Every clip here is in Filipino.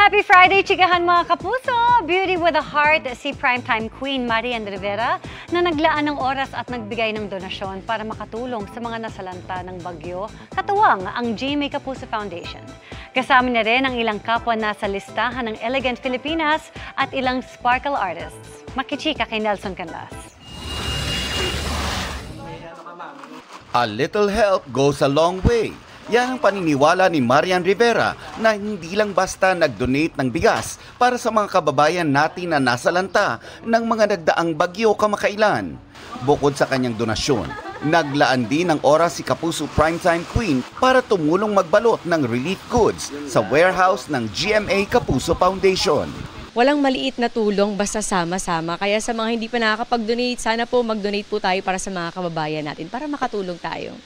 Happy Friday, chikahan mga kapuso! Beauty with a heart, si primetime queen Marian Rivera na naglaan ng oras at nagbigay ng donasyon para makatulong sa mga nasalanta ng bagyo, katuwang ang GMA Kapuso Foundation. Kasama niya rin ang ilang kapwa nasa listahan ng Elegant Filipinas at ilang sparkle artists. Makichika kay Nelson Canlas. A little help goes a long way. Yan ang paniniwala ni Marian Rivera na hindi lang basta nag-donate ng bigas para sa mga kababayan natin na nasalanta ng mga nagdaang bagyo kamakailan. Bukod sa kanyang donasyon, naglaan din ng oras si Kapuso Primetime Queen para tumulong magbalot ng relief goods sa warehouse ng GMA Kapuso Foundation. Walang maliit na tulong basta sama-sama. Kaya sa mga hindi pa nakakapag-donate, sana po mag-donate po tayo para sa mga kababayan natin para makatulong tayo.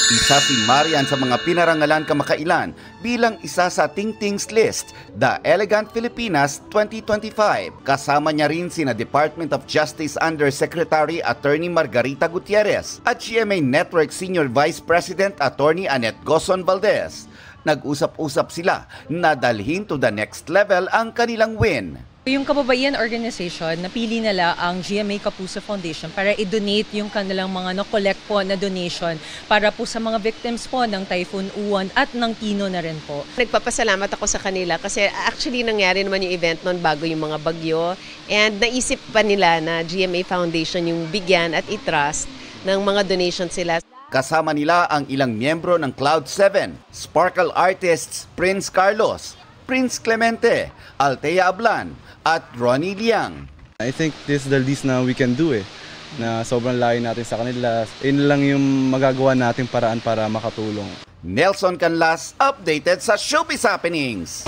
Isa si Marian sa mga pinarangalan kamakailan bilang isa sa Ting Ting's list, The Elegant Filipinas 2025. Kasama niya rin sina Department of Justice Undersecretary Attorney Margarita Gutierrez at GMA Network Senior Vice President Attorney Annette Gozon Valdez. Nag-usap-usap sila na dalhin to the next level ang kanilang win. Yung kababayan organization, napili nila ang GMA Kapuso Foundation para i-donate yung kanilang mga na-collect po na donation para po sa mga victims po ng Typhoon Uwan at ng Tino na rin po. Nagpapasalamat ako sa kanila kasi actually nangyari naman yung event noon bago yung mga bagyo and naisip pa nila na GMA Foundation yung bigyan at i-trust ng mga donation sila. Kasama nila ang ilang miyembro ng Cloud7, sparkle artists Prince Carlos, Prince Clemente, Althea Ablan, at Ronnie Liang. I think this is the least na we can do na sobrang layo natin sa kanila. Yun lang yung magagawa natin paraan para makatulong. Nelson Canlas, updated sa Showbiz Happenings.